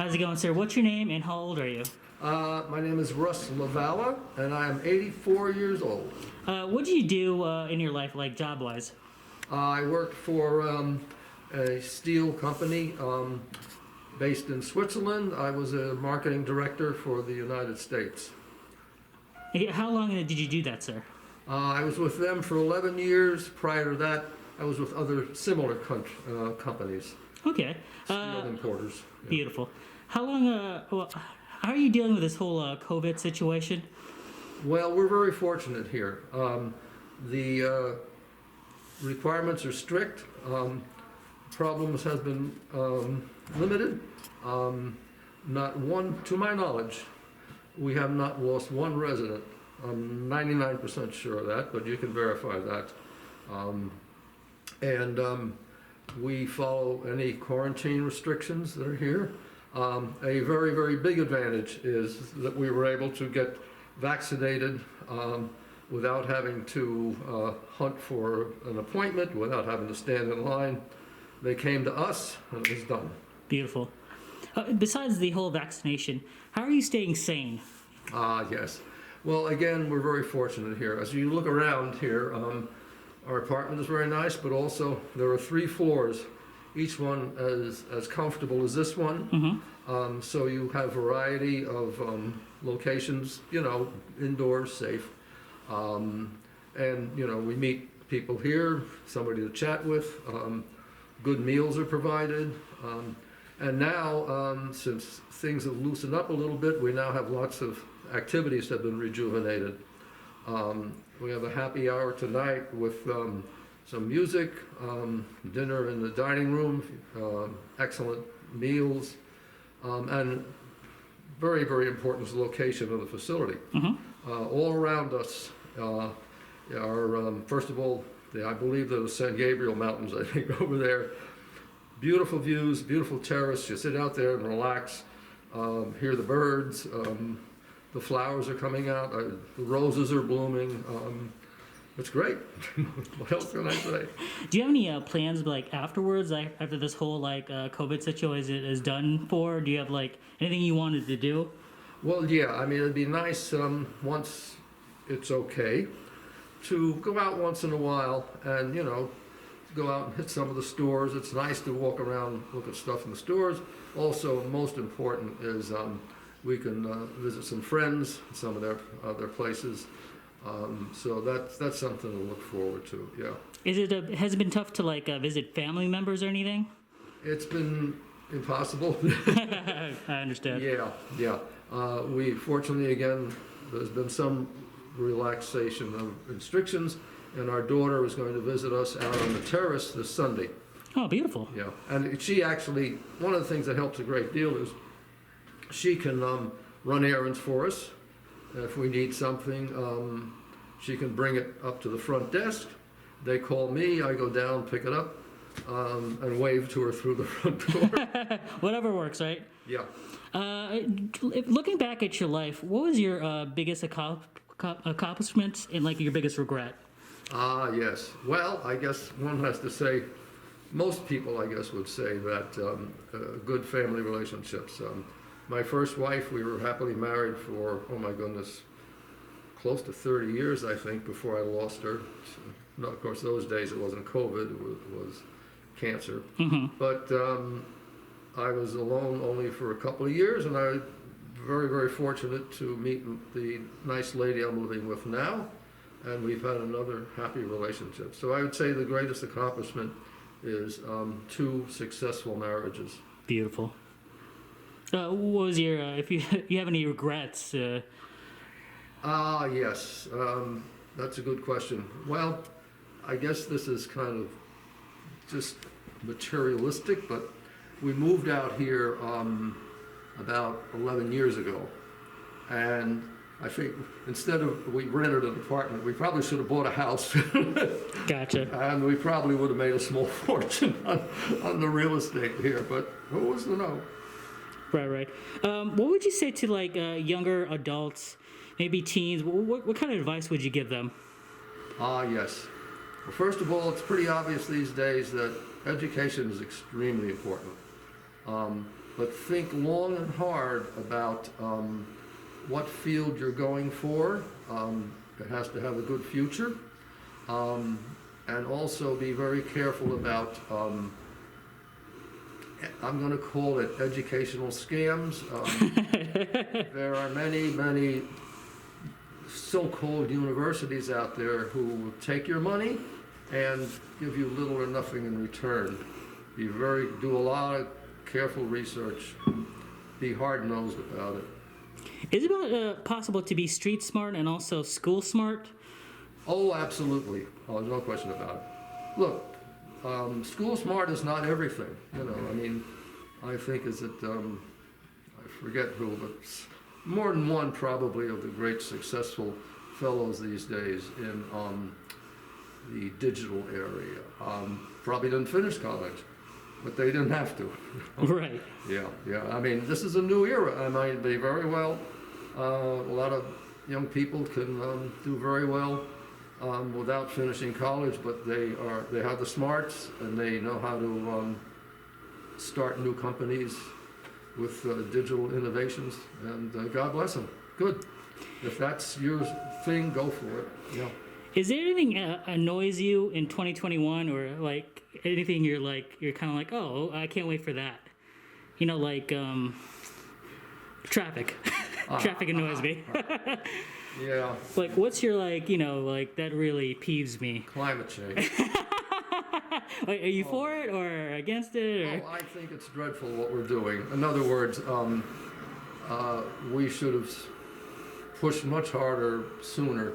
How's it going, sir? What's your name and how old are you? My name is Russ Lavala, and I am 84 years old. What do you do in your life, like job-wise? I worked for a steel company based in Switzerland. I was a marketing director for the United States. How long did you do that, sir? I was with them for 11 years. Prior to that, I was with other similar companies, Okay. steel importers. Yeah. Beautiful. How long, how are you dealing with this whole COVID situation? Well, we're very fortunate here. The requirements are strict. Problems has been limited. Not one, to my knowledge, we have not lost one resident. I'm 99% sure of that, but you can verify that. We follow any quarantine restrictions that are here. A very, very big advantage is that we were able to get vaccinated without having to hunt for an appointment, without having to stand in line. They came to us and it was done. Beautiful. Besides the whole vaccination, how are you staying sane? Yes. Well, again, we're very fortunate here. As you look around here, our apartment is very nice, but also there are 3 floors, each one as comfortable as this one. Mm-hmm. So you have variety of locations, indoors, safe. We meet people here, somebody to chat with. Good meals are provided. And now, since things have loosened up a little bit, we now have lots of activities that have been rejuvenated. We have a happy hour tonight with some music, dinner in the dining room, excellent meals, and very, very important is the location of the facility. Mm-hmm. All around us are, first of all, I believe they're the San Gabriel Mountains, I think, over there. Beautiful views, beautiful terrace. You sit out there and relax, hear the birds. The flowers are coming out. The roses are blooming. It's great. What else can I say? Do you have any plans like afterwards, like after this whole COVID situation is done for? Do you have like anything you wanted to do? Well, yeah. I mean, it'd be nice once it's okay to go out once in a while and go out and hit some of the stores. It's nice to walk around, look at stuff in the stores. Also, most important is we can visit some friends, some of their places. So that's something to look forward to. Yeah. Has it been tough to visit family members or anything? It's been impossible. I understand. Yeah. We fortunately, again, there's been some relaxation of restrictions, and our daughter is going to visit us out on the terrace this Sunday. Oh, beautiful. Yeah, and she actually, one of the things that helps a great deal is she can run errands for us. If we need something, she can bring it up to the front desk. They call me, I go down, pick it up, and wave to her through the front door. Whatever works, right? Yeah. Looking back at your life, what was your biggest accomplishment and your biggest regret? Yes. Well, I guess one has to say, most people, I guess, would say that good family relationships. My first wife, we were happily married for, oh my goodness, close to 30 years, I think, before I lost her. No, of course, those days it wasn't COVID, it was cancer. Mm-hmm. But I was alone only for a couple of years, and I was very, very fortunate to meet the nice lady I'm living with now, and we've had another happy relationship. So I would say the greatest accomplishment is 2 successful marriages. Beautiful. What was your, if you have any regrets? Yes, that's a good question. Well, I guess this is kind of just materialistic, but we moved out here about 11 years ago, and I think instead of we rented an apartment, we probably should have bought a house. Gotcha. And we probably would have made a small fortune on the real estate here, but who was to know? Right. What would you say to younger adults, maybe teens? What kind of advice would you give them? Yes. Well, first of all, it's pretty obvious these days that education is extremely important. but think long and hard about what field you're going for. It has to have a good future. And also be very careful about, I'm going to call it educational scams. There are many so-called universities out there who will take your money and give you little or nothing in return. Do a lot of careful research. Be hard-nosed about it. Is it possible to be street smart and also school smart? Oh, absolutely. Oh, no question about it. Look, school smart is not everything. You know, I mean, I think I forget who, but more than one probably of the great successful fellows these days in the digital area probably didn't finish college, but they didn't have to. Right. Yeah. I mean, this is a new era. I might be very well. A lot of young people can do very well without finishing college, but they have the smarts and they know how to start new companies with digital innovations. And God bless them. Good. If that's your thing, go for it. Yeah. Is there anything annoys you in 2021, or like anything you're kind of like, oh, I can't wait for that? You know, like traffic. Traffic annoys me. Yeah. Like, what's your that really peeves me? Climate change. Are you for it or against it? Or? Oh, I think it's dreadful what we're doing. In other words, we should have pushed much harder sooner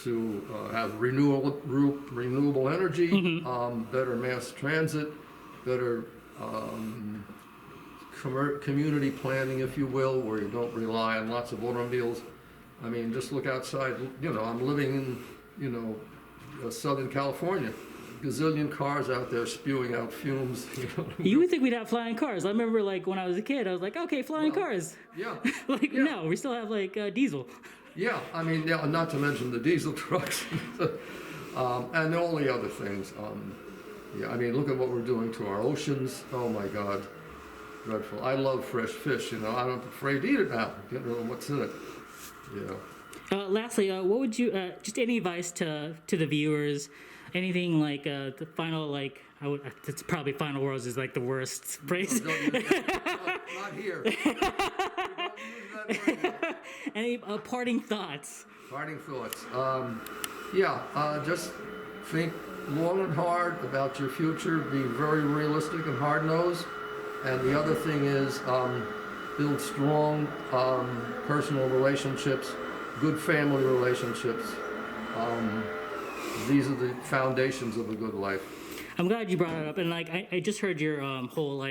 to have renewable energy, better mass transit, better community planning, if you will, where you don't rely on lots of automobiles. I mean, just look outside. You know, I'm living in, Southern California. Gazillion cars out there spewing out fumes. You would think we'd have flying cars. I remember, when I was a kid, I was like, okay, flying cars. Yeah. No, we still have diesel. Yeah, I mean, not to mention the diesel trucks and all the other things. I mean, look at what we're doing to our oceans. Oh my God, dreadful. I love fresh fish. I'm not afraid to eat it now. You know what's in it. Yeah. Lastly, what would you just any advice to the viewers? Anything the final it's probably final words is the worst phrase. No, not here. Don't use that word. Any parting thoughts? Parting thoughts. Just think long and hard about your future. Be very realistic and hard-nosed. And the other thing is build strong personal relationships, good family relationships. These are the foundations of a good life. I'm glad you brought it up. And I just heard your whole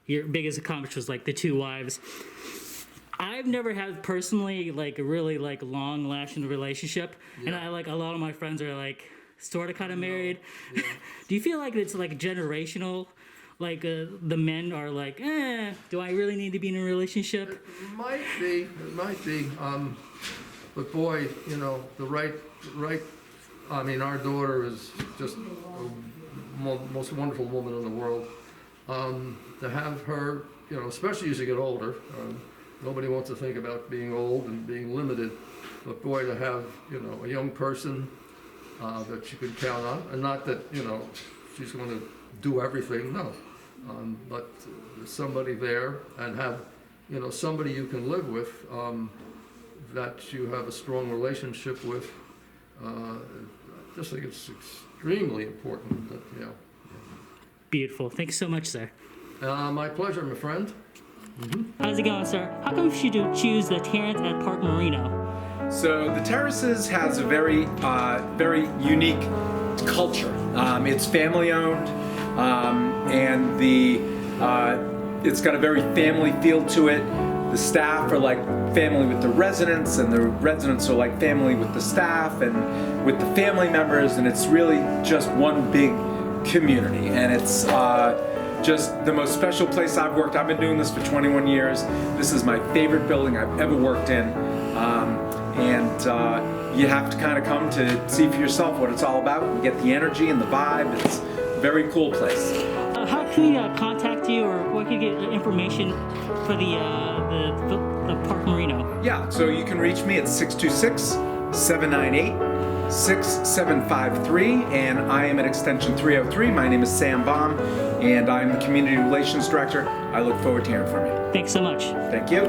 your biggest accomplishment was the 2 wives. I've never had personally a really long lasting relationship, and I a lot of my friends are sort of kind of married. Yeah. Do you feel like it's generational? The men are do I really need to be in a relationship? It might be. But boy, the right. I mean, our daughter is just the most wonderful woman in the world. To have her, especially as you get older, nobody wants to think about being old and being limited. But boy, to have, a young person that you can count on, and not that, she's going to do everything, no. But somebody there and have, somebody you can live with, that you have a strong relationship with. I just think it's extremely important. Beautiful. Thank you so much, sir. My pleasure, my friend. How's it going, sir? How come you should choose the Terrace at Park Marino? So the Terraces has a very unique culture. It's family owned, and it's got a very family feel to it. The staff are like family with the residents, and the residents are like family with the staff and with the family members, and it's really just one big community. And it's just the most special place I've worked. I've been doing this for 21 years. This is my favorite building I've ever worked in. And you have to kind of come to see for yourself what it's all about and get the energy and the vibe. It's a very cool place. How can we contact contact you, or where can you get information for the Park Marino? Yeah, so you can reach me at 626-798-6753, and I am at extension 303. My name is Sam Baum, and I'm the Community Relations Director. I look forward to hearing from you. Thanks so much. Thank you.